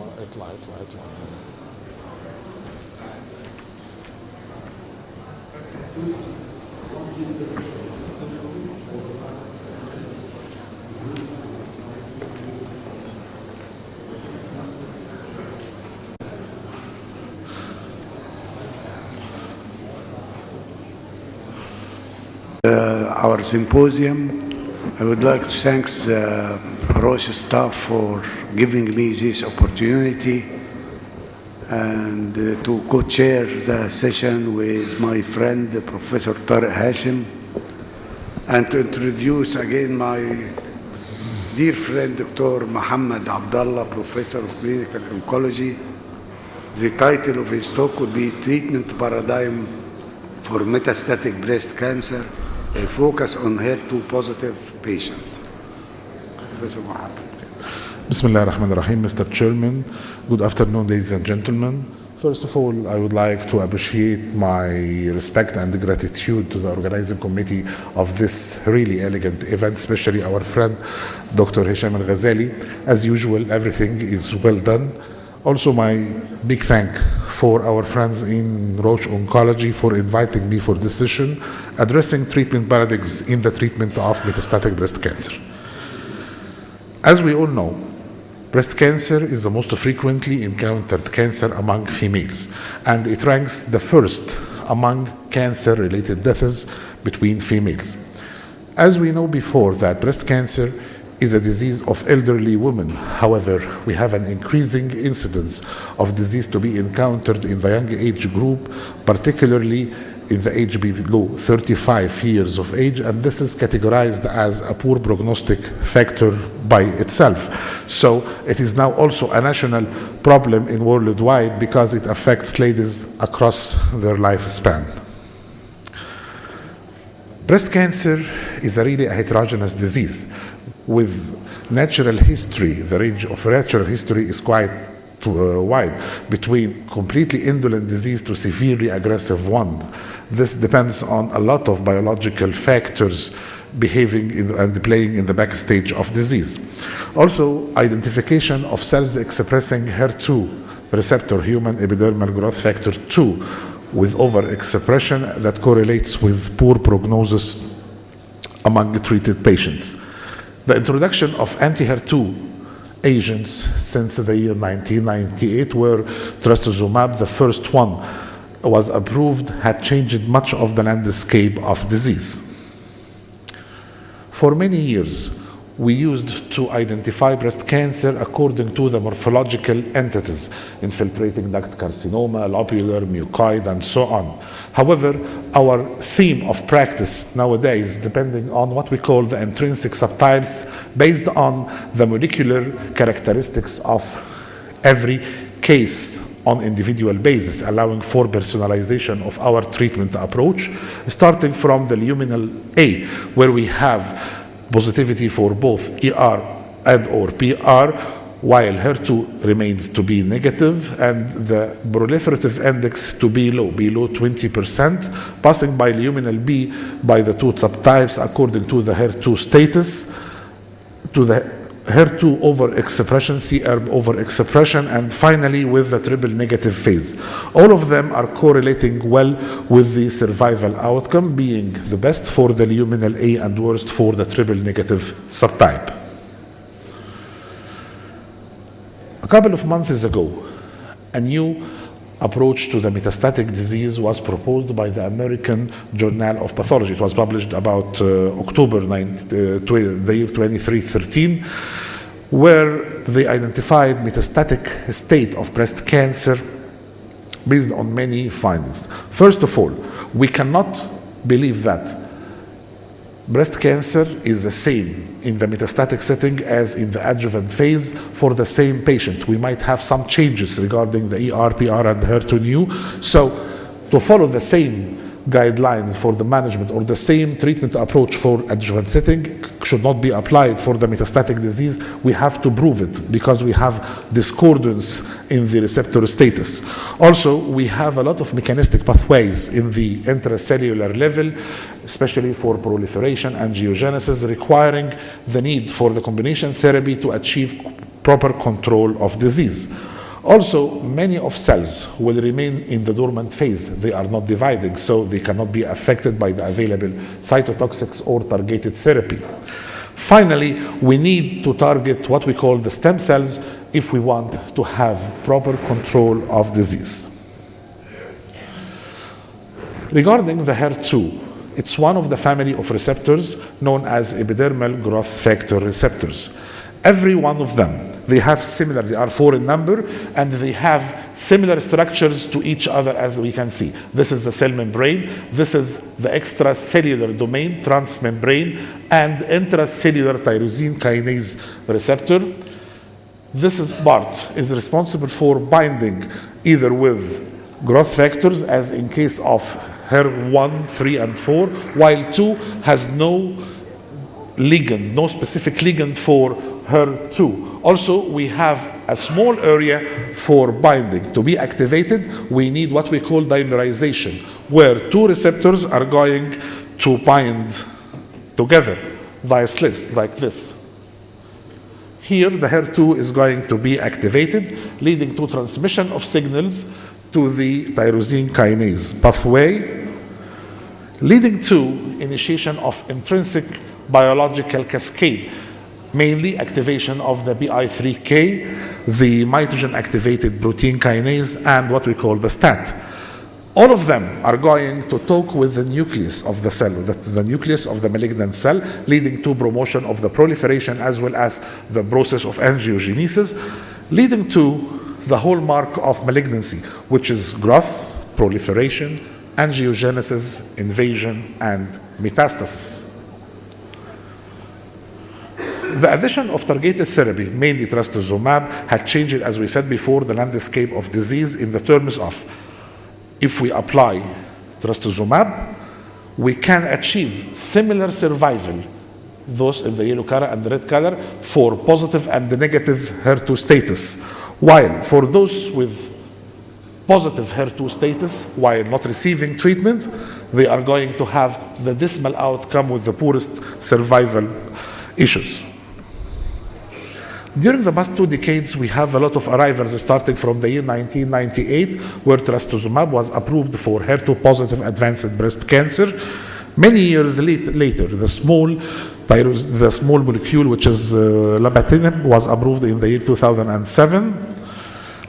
اطلع اطلع اطلع. Our symposium. I would like to thank the Roche staff for giving me this opportunity and to co-chair the session with my friend, Professor Tariq Hashim, and to introduce again my dear friend, Dr. Muhammad Abdallah, Professor of Clinical Oncology. The title of his talk would be Treatment Paradigm for Metastatic Breast Cancer, a focus on HER2-positive patients. Professor Muhammad. Bismillah ar-Rahman ar-Rahim, Mr. Chairman. Good afternoon, ladies and gentlemen. First of all, I would like to appreciate my respect and gratitude to the organizing committee of this really elegant event, especially our friend, Dr. Hisham Al-Ghazali. As usual, everything is well done. Also, my big thank for our friends in Roche Oncology for inviting me for this session, addressing treatment paradigms in the treatment of metastatic breast cancer. As we all know, breast cancer is the most frequently encountered cancer among females, and it ranks the first among cancer-related deaths between females. As we know before that breast cancer is a disease of elderly women. However, we have an increasing incidence of disease to be encountered in the young age group, particularly in the age below 35 years of age, and this is categorized as a poor prognostic factor by itself. So it is now also a national problem in worldwide because it affects ladies across their lifespan. Breast cancer is really a heterogeneous disease with natural history. The range of natural history is quite wide, between completely indolent disease to severely aggressive one. This depends on a lot of biological factors behaving and playing in the backstage of disease. Also, identification of cells expressing HER2 receptor, human epidermal growth factor 2, with overexpression that correlates with poor prognosis among treated patients. The introduction of anti-HER2 agents since the year 1998, where trastuzumab, the first one, was approved, had changed much of the landscape of disease. For many years, we used to identify breast cancer according to the morphological entities, infiltrating duct carcinoma, lobular, mucoid, and so on. However, our theme of practice nowadays, depending on what we call the intrinsic subtypes, based on the molecular characteristics of every case on individual basis, allowing for personalization of our treatment approach, starting from the luminal A, where we have positivity for both ER and or PR, while HER2 remains to be negative and the proliferative index to be low, below 20%, passing by luminal B by the two subtypes according to the HER2 status, to the HER2 overexpression, CERB overexpression, and finally with the triple negative phase. All of them are correlating well with the survival outcome, being the best for the luminal A and worst for the triple negative subtype. A couple of months ago, a new approach to the metastatic disease was proposed by the American Journal of Pathology. It was published about October the year 2313, where they identified metastatic state of breast cancer based on many findings. First of all, we cannot believe that breast cancer is the same in the metastatic setting as in the adjuvant phase for the same patient. We might have some changes regarding the ER, PR, and HER2/neu. So to follow the same guidelines for the management or the same treatment approach for adjuvant setting should not be applied for the metastatic disease. We have to prove it because we have discordance in the receptor status. Also, we have a lot of mechanistic pathways in the intracellular level, especially for proliferation and angiogenesis, requiring the need for the combination therapy to achieve proper control of disease. Also, many of cells will remain in the dormant phase. They are not dividing, so they cannot be affected by the available cytotoxics or targeted therapy. Finally, we need to target what we call the stem cells if we want to have proper control of disease. Regarding the HER2, it's one of the family of receptors known as epidermal growth factor receptors. Every one of them, they are 4 in number, and they have similar structures to each other, as we can see. This is the cell membrane, this is the extracellular domain, transmembrane, and intracellular tyrosine kinase receptor. This part is responsible for binding either with growth factors, as in case of HER1, 3, and 4, while 2 has no ligand, no specific ligand for HER2. Also, we have a small area for binding. To be activated, we need what we call dimerization, where 2 receptors are going to bind together via slice, like this. Here, the HER2 is going to be activated, leading to transmission of signals to the tyrosine kinase pathway, leading to initiation of intrinsic biological cascade, mainly activation of the PI3K, the mitogen activated protein kinase, and what we call the STAT. All of them are going to talk with the nucleus of the cell, the nucleus of the malignant cell, leading to promotion of the proliferation as well as the process of angiogenesis, leading to the hallmark of malignancy, which is growth, proliferation, angiogenesis, invasion, and metastasis. The addition of targeted therapy, mainly trastuzumab, had changed, as we said before, the landscape of disease in the terms of, if we apply trastuzumab, we can achieve similar survival, those in the yellow color and the red color, for positive and the negative HER2 status. While for those with positive HER2 status, while not receiving treatment, they are going to have the dismal outcome with the poorest survival issues. During the past 2 decades, we have a lot of arrivals starting from the year 1998, where trastuzumab was approved for HER2 positive advanced breast cancer. Many years later, the small molecule, which is lapatinib, was approved in the year 2007.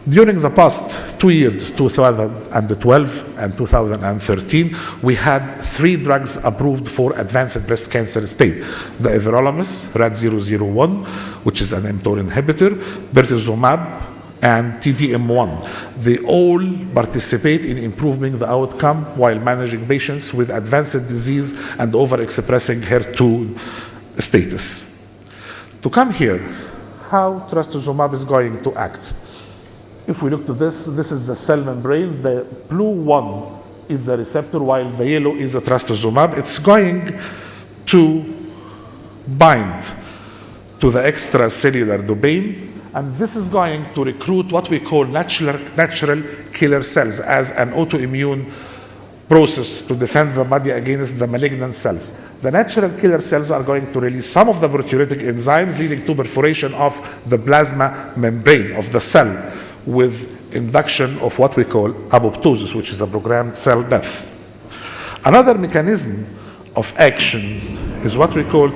During the past 2 years, 2012 and 2013, we had 3 drugs approved for advanced breast cancer state. The everolimus, RAD001, which is an mTOR inhibitor, pertuzumab, and TDM1. They all participate in improving the outcome while managing patients with advanced disease and overexpressing HER2 status. To come here, how trastuzumab is going to act. If we look to this is the cell membrane. The blue one is the receptor, while the yellow is the trastuzumab. It's going to bind to the extracellular domain, and this is going to recruit what we call natural killer cells as an autoimmune process to defend the body against the malignant cells. The natural killer cells are going to release some of the proteolytic enzymes, leading to perforation of the plasma membrane of the cell, with induction of what we call apoptosis, which is a programmed cell death. Another mechanism of action is what we call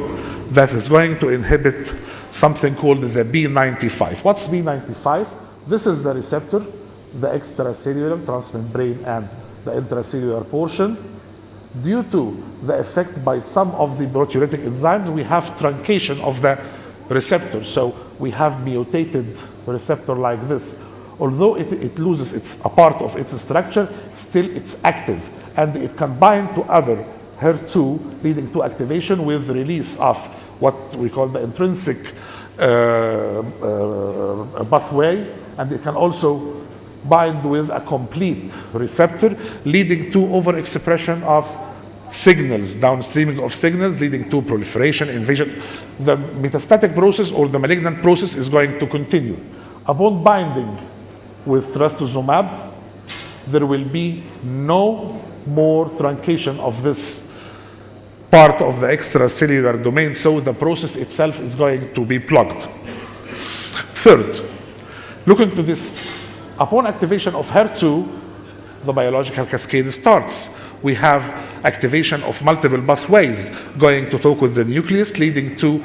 that is going to inhibit something called the B95. What's B95? This is the receptor, the extracellular, transmembrane, and the intracellular portion. Due to the effect by some of the proteolytic enzymes, we have truncation of the receptor. So we have mutated receptor like this. Although it loses a part of its structure, still it's active, and it can bind to other HER2, leading to activation with release of what we call the intrinsic pathway, and it can also bind with a complete receptor, leading to overexpression of signals, downstreaming of signals, leading to proliferation, invasion. The metastatic process or the malignant process is going to continue. Upon binding with trastuzumab, there will be no more truncation of this part of the extracellular domain, so the process itself is going to be blocked. Third, look into this. Upon activation of HER2, the biological cascade starts. We have activation of multiple pathways going to talk with the nucleus, leading to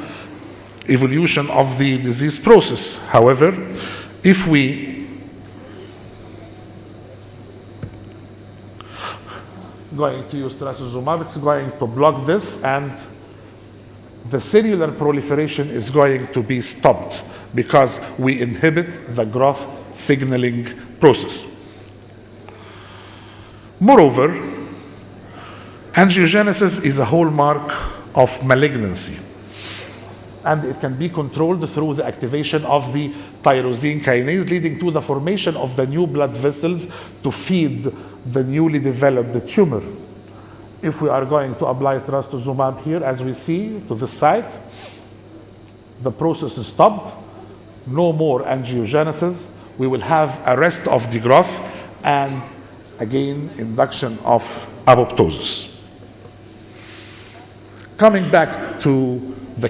evolution of the disease process. However, if we going to use trastuzumab, it's going to block this, and the cellular proliferation is going to be stopped because we inhibit the growth signaling process. Moreover, angiogenesis is a hallmark of malignancy, and it can be controlled through the activation of the tyrosine kinase, leading to the formation of the new blood vessels to feed the newly developed tumor. If we are going to apply trastuzumab here, as we see to this side, the process is stopped, no more angiogenesis, we will have arrest of the growth and again induction of apoptosis. Coming back to the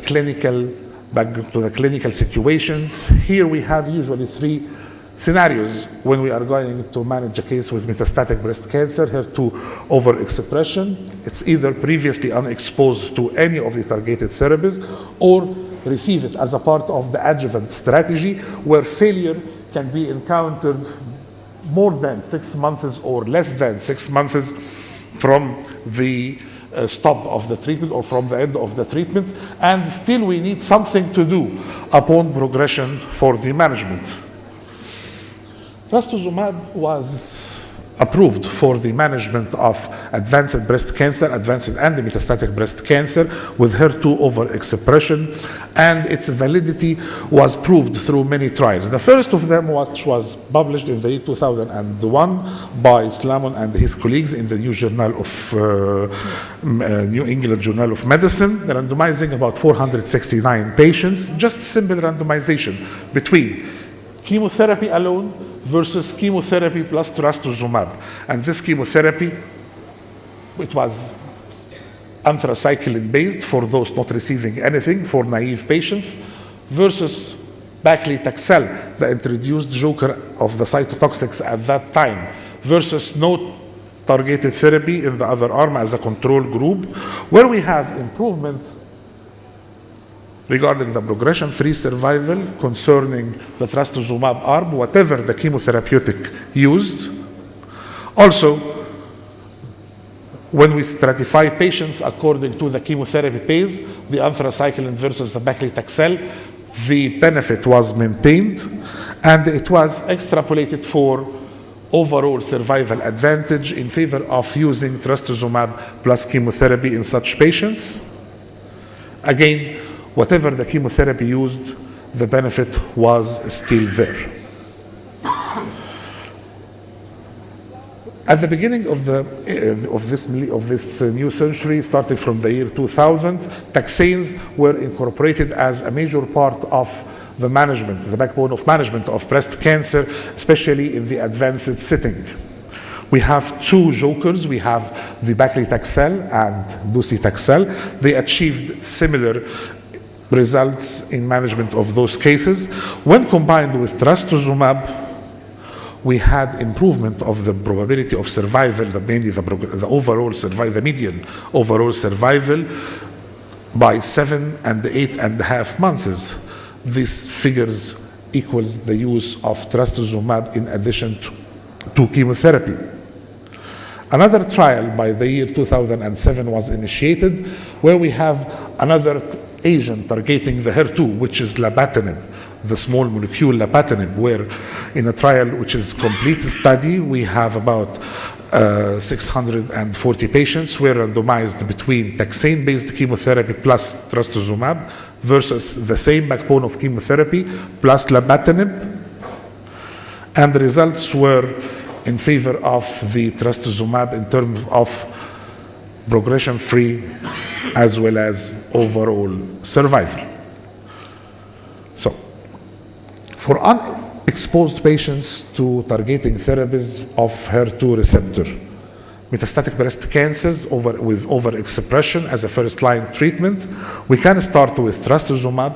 clinical situations, here we have usually three scenarios when we are going to manage a case with metastatic breast cancer. HER2 overexpression, it's either previously unexposed to any of the targeted therapies or receive it as a part of the adjuvant strategy, where failure can be encountered more than 6 months or less than 6 months from the stop of the treatment or from the end of the treatment, and still we need something to do upon progression for the management. Trastuzumab was approved for the management of advanced breast cancer, advanced and metastatic breast cancer with HER2 overexpression, and its validity was proved through many trials. The first of them was published in the year 2001 by Slamon and his colleagues in the New England Journal of Medicine, randomizing about 469 patients, just simple randomization between chemotherapy alone versus chemotherapy plus trastuzumab. And this chemotherapy, it was anthracycline based for those not receiving anything, for naive patients, versus paclitaxel, the introduced joker of the cytotoxics at that time, versus no targeted therapy in the other arm as a control group, where we have improvement regarding the progression-free survival concerning the trastuzumab arm, whatever the chemotherapeutic used. Also, when we stratify patients according to the chemotherapy phase, the anthracycline versus the paclitaxel, the benefit was maintained, and it was extrapolated for overall survival advantage in favor of using trastuzumab plus chemotherapy in such patients. Again, whatever the chemotherapy used, the benefit was still there. At the beginning of this new century, starting from the year 2000, taxanes were incorporated as a major part of the management, the backbone of management of breast cancer, especially in the advanced setting. We have two jokers. We have the paclitaxel and docetaxel. They achieved similar results in management of those cases. When combined with trastuzumab, we had improvement of the probability of survival, mainly the overall survival, the median overall survival, by 7 and 8.5 months. These figures equals the use of trastuzumab in addition to chemotherapy. Another trial by the year 2007 was initiated, where we have another agent targeting the HER2, which is lapatinib, the small molecule lapatinib, where in a trial which is complete study, we have about 640 patients were randomized between taxane-based chemotherapy plus trastuzumab versus the same backbone of chemotherapy plus lapatinib, and the results were in favor of the trastuzumab in terms of progression-free as well as overall survival. So, for unexposed patients to targeting therapies of HER2 receptor, metastatic breast cancers with overexpression as a first-line treatment, we can start with trastuzumab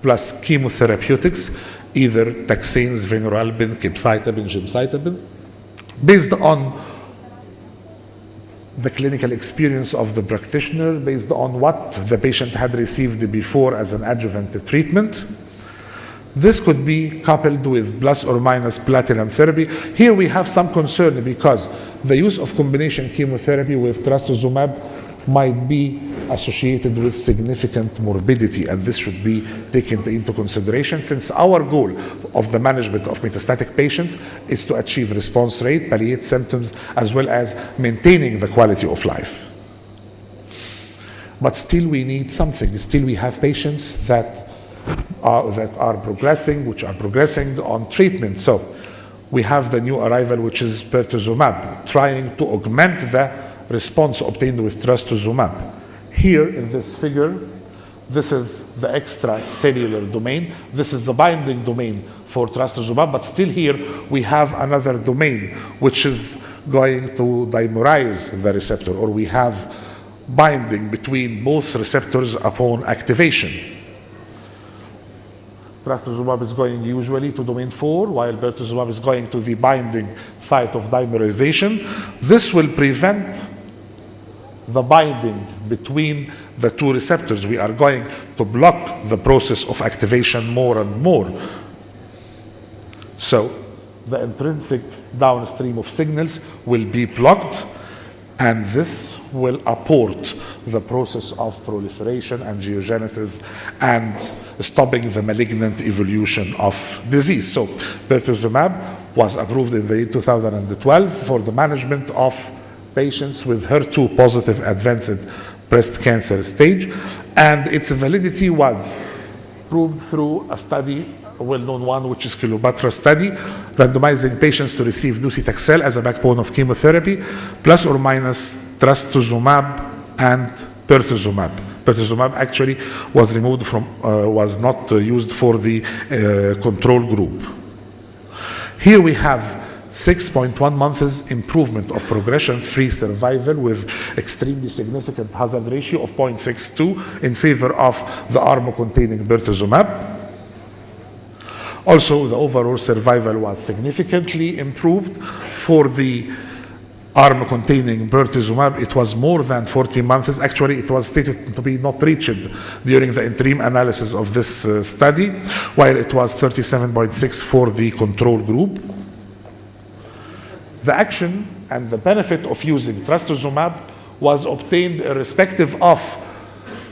plus chemotherapeutics either taxanes, vinorelbine, capecitabine, gemcitabine, based on the clinical experience of the practitioner, based on what the patient had received before as an adjuvant treatment. This could be coupled with plus or minus platinum therapy. Here we have some concern because the use of combination chemotherapy with trastuzumab might be associated with significant morbidity, and this should be taken into consideration, since our goal of the management of metastatic patients is to achieve response rate, palliate symptoms, as well as maintaining the quality of life. But still we need something. Still we have patients that are progressing, which are progressing on treatment. So we have the new arrival, which is pertuzumab, trying to augment the response obtained with trastuzumab. Here in this figure, this is the extracellular domain. This is the binding domain for trastuzumab, but still here we have another domain which is going to dimerize the receptor, or we have binding between both receptors upon activation. Trastuzumab is going usually to domain 4, while pertuzumab is going to the binding site of dimerization. This will prevent the binding between the two receptors. We are going to block the process of activation more and more. So the intrinsic downstream of signals will be blocked, and this will abort the process of proliferation, angiogenesis, and stopping the malignant evolution of disease. So pertuzumab was approved in the year 2012 for the management of patients with HER2 positive advanced breast cancer stage, and its validity was proved through a study, a well-known one, which is Cleopatra study, randomizing patients to receive docetaxel as a backbone of chemotherapy, plus or minus trastuzumab and pertuzumab. Pertuzumab actually was removed from, was not used for the control group. Here we have 6.1 months improvement of progression-free survival with extremely significant hazard ratio of 0.62 in favor of the arm containing pertuzumab. Also, the overall survival was significantly improved. For the arm containing pertuzumab, it was more than 40 months. Actually, it was stated to be not reached during the interim analysis of this study, while it was 37.6 for the control group. The action and the benefit of using trastuzumab was obtained irrespective of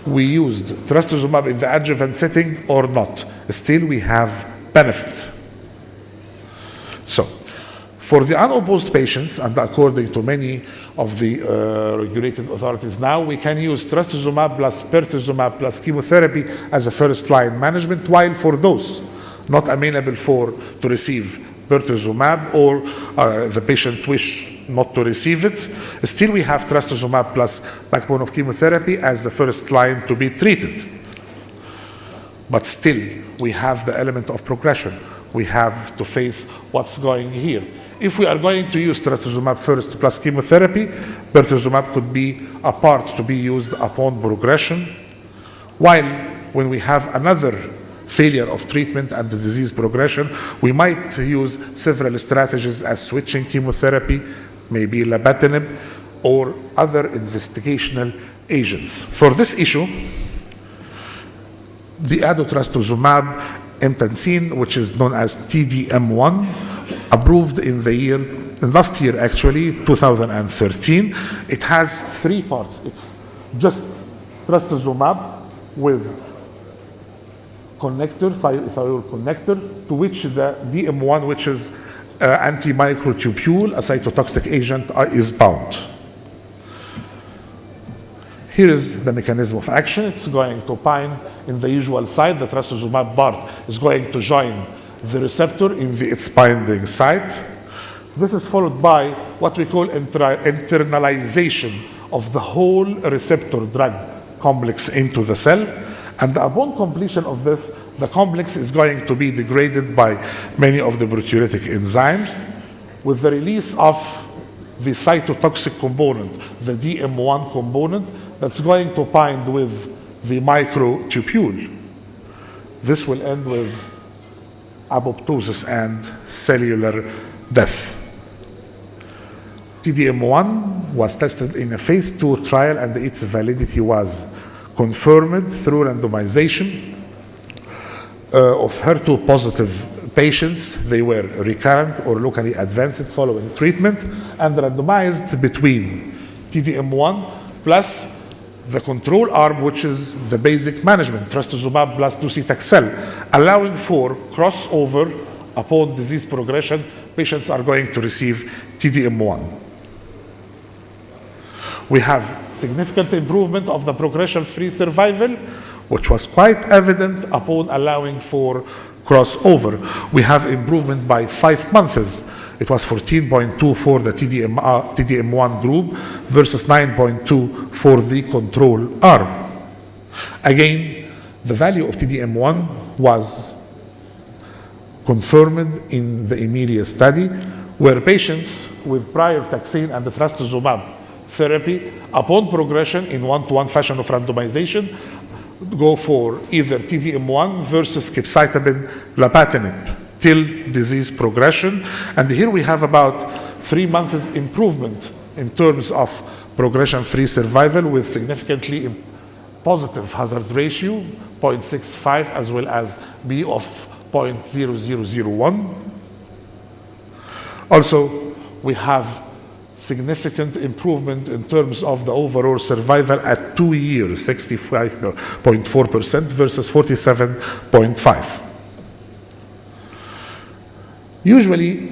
we used trastuzumab in the adjuvant setting or not. Still, we have benefits. So, for the unopposed patients, and according to many of the regulated authorities now, we can use trastuzumab plus pertuzumab plus chemotherapy as a first-line management, while for those not amenable to receive pertuzumab, or the patient wish not to receive it, still we have trastuzumab plus backbone of chemotherapy as the first line to be treated. But still, we have the element of progression. We have to face what's going here. If we are going to use trastuzumab first plus chemotherapy, pertuzumab could be a part to be used upon progression, while when we have another failure of treatment and the disease progression, we might use several strategies as switching chemotherapy, maybe labatinib, or other investigational agents. For this issue, the adotrastuzumab emtansine, which is known as TDM1, approved in last year actually, 2013. It has 3 parts. It's just trastuzumab with connector, thiol connector, to which the DM1, which is antimicrotubule, a cytotoxic agent, is bound. Here is the mechanism of action. It's going to bind in the usual site. The trastuzumab part is going to join the receptor in its binding site. This is followed by what we call internalization of the whole receptor drug complex into the cell. And upon completion of this, the complex is going to be degraded by many of the proteolytic enzymes with the release of the cytotoxic component, the DM1 component, that's going to bind with the microtubule. This will end with apoptosis and cellular death. TDM1 was tested in a phase 2 trial, and its validity was confirmed through randomization of HER2 positive patients. They were recurrent or locally advanced following treatment, and randomized between TDM1 plus the control arm, which is the basic management, trastuzumab plus docetaxel, allowing for crossover upon disease progression. Patients are going to receive TDM1. We have significant improvement of the progression-free survival, which was quite evident upon allowing for crossover. We have improvement by 5 months. It was 14.2 for the TDM1 group versus 9.2 for the control arm. Again, the value of TDM1 was confirmed in the Emilia study, where patients with prior taxane and trastuzumab therapy, upon progression in one-to-one fashion of randomization, go for either TDM1 versus capecitabine lapatinib till disease progression. And here we have about 3 months improvement in terms of progression-free survival with significantly positive hazard ratio, 0.65, as well as B of 0.0001. Also, we have significant improvement in terms of the overall survival at 2 years, 65.4% versus 47.5%. Usually,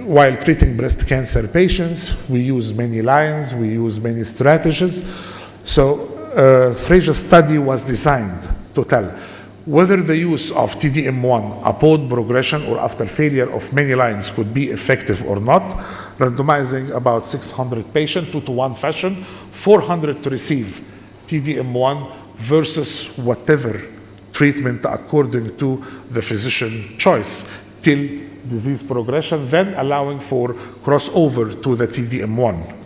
while treating breast cancer patients, we use many lines, we use many strategies. So, Thracia study was designed to tell whether the use of TDM1 upon progression or after failure of many lines could be effective or not, randomizing about 600 patients, 2-to-1 fashion, 400 to receive TDM1 versus whatever treatment according to the physician choice till disease progression, then allowing for crossover to the TDM1.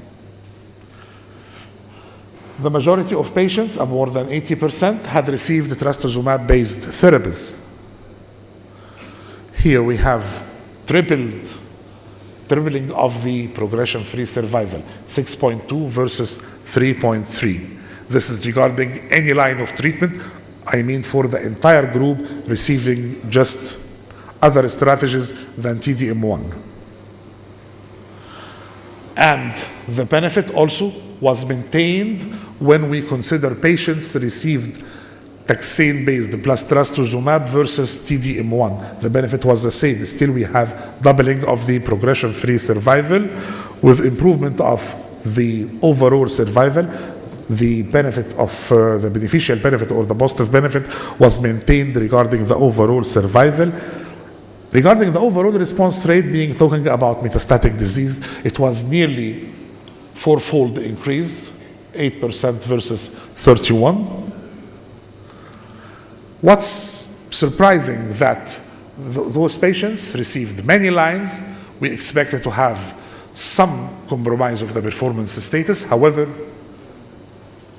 The majority of patients, more than 80%, had received trastuzumab-based therapies. Here we have tripling of the progression-free survival, 6.2 versus 3.3. This is regarding any line of treatment. I mean for the entire group receiving just other strategies than TDM1. And the benefit also was maintained when we consider patients received taxane-based plus trastuzumab versus TDM1. The benefit was the same. Still, we have doubling of the progression-free survival with improvement of the overall survival. The benefit of the beneficial benefit or the positive benefit was maintained regarding the overall survival. Regarding the overall response rate, talking about metastatic disease, it was nearly 4-fold increase, 8% versus 31%. What's surprising that those patients received many lines. We expected to have some compromise of the performance status. However,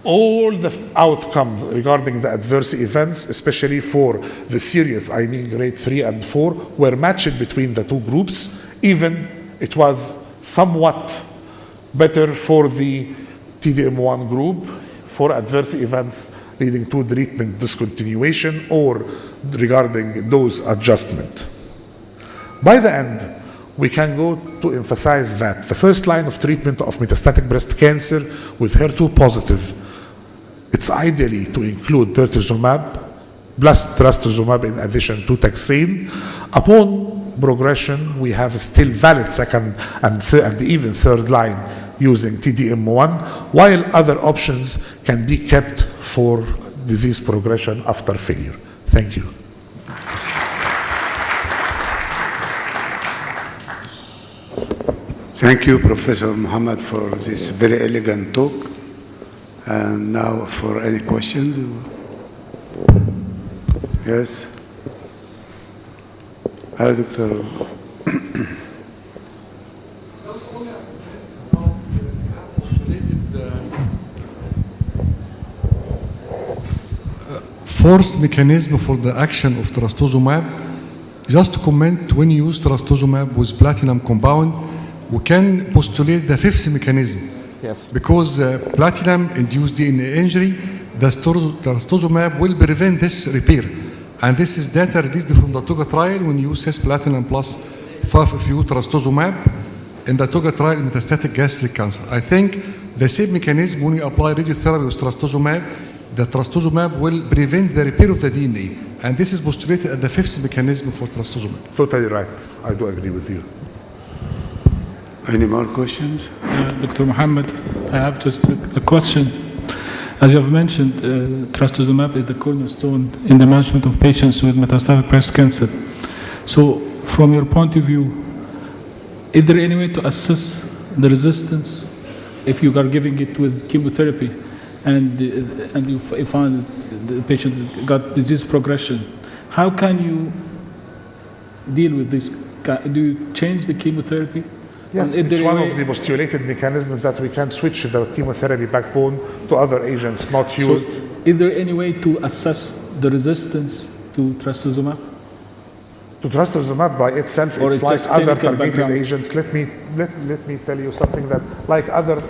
all the outcomes regarding the adverse events, especially for the serious, I mean grade 3 and 4, were matched between the two groups. Even it was somewhat better for the TDM1 group for adverse events leading to treatment discontinuation or regarding dose adjustment. By the end, we can go to emphasize that the first line of treatment of metastatic breast cancer with HER2 positive, it's ideally to include pertuzumab plus trastuzumab in addition to taxane. Upon progression, we have still valid second and even third line using TDM1, while other options can be kept for disease progression after failure. Thank you. Thank you, Professor Muhammad, for this very elegant talk. And now for any questions. Yes. Hi, Dr. Force mechanism for the action of trastuzumab just to comment, when you use trastuzumab with platinum compound, we can postulate the fifth mechanism. Yes. Because platinum-induced DNA injury, the trastuzumab will prevent this repair. And this is data released from the TOGA trial when you use cisplatin plus 5-FU trastuzumab in the TOGA trial in metastatic gastric cancer. I think the same mechanism when you apply radiotherapy with trastuzumab, the trastuzumab will prevent the repair of the DNA. And this is postulated as the fifth mechanism for trastuzumab. Totally right. I do agree with you. Any more questions? Dr. Mohammed, I have just a question. As you have mentioned, trastuzumab is the cornerstone in the management of patients with metastatic breast cancer. So, from your point of view, is there any way to assess the resistance if you are giving it with chemotherapy and you find the patient got disease progression? How can you deal with this? Do you change the chemotherapy? Yes, it's one of the postulated mechanisms that we can switch the chemotherapy backbone to other agents not used. So, is there any way to assess the resistance to trastuzumab? To trastuzumab by itself, Or it's it's like just other clinical targeted background? agents. Let me tell you something that, like other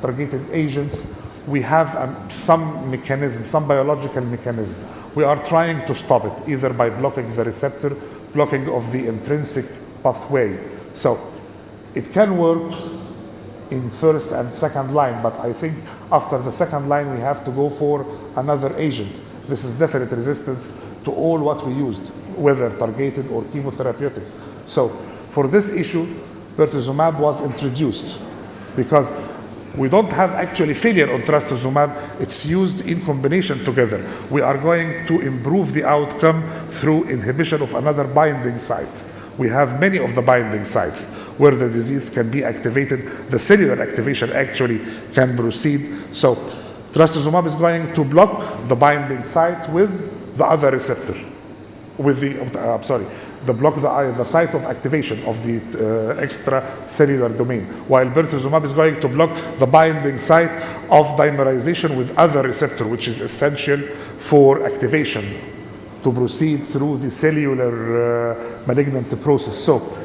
targeted agents, we have some mechanism, some biological mechanism. We are trying to stop it either by blocking the receptor, blocking of the intrinsic pathway. So it can work in first and second line, but I think after the second line we have to go for another agent. This is definite resistance to all what we used, whether targeted or chemotherapeutics. So for this issue, pertuzumab was introduced because we don't have actually failure on trastuzumab. It's used in combination together. We are going to improve the outcome through inhibition of another binding site. We have many of the binding sites where the disease can be activated. The cellular activation actually can proceed. So trastuzumab is going to block the binding site with the other receptor, with the site of activation of the extracellular domain, while pertuzumab is going to block the binding site of dimerization with other receptor, which is essential for activation to proceed through the cellular malignant process. So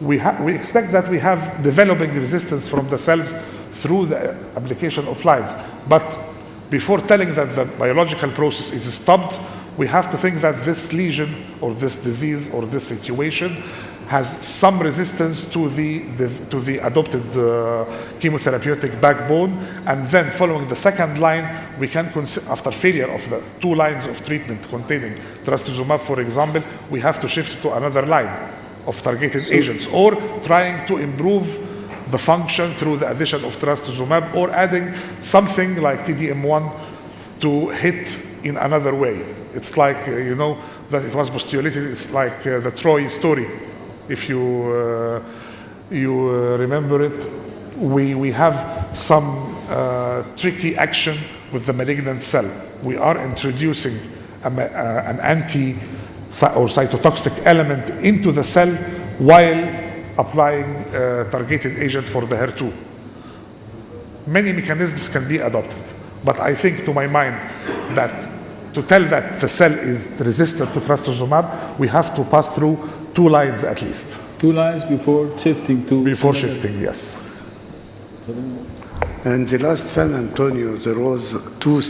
we expect that we have developing resistance from the cells through the application of lines. But before telling that the biological process is stopped, we have to think that this lesion or this disease or this situation has some resistance to the adopted chemotherapeutic backbone, and then following the second line, we can after failure of the 2 lines of treatment containing trastuzumab, for example, we have to shift to another line of targeted agents, or trying to improve the function through the addition of trastuzumab, or adding something like TDM1 to hit in another way. It's like, that it was postulated, it's like the Troy story. If you remember it, we have some tricky action with the malignant cell. We are introducing an anti or cytotoxic element into the cell while applying targeted agent for the HER2. Many mechanisms can be adopted, but I think, to my mind, that to tell that the cell is resistant to trastuzumab, we have to pass through 2 lines at least. 2 lines before shifting to... Before shifting, yes. In the last San Antonio, there was 2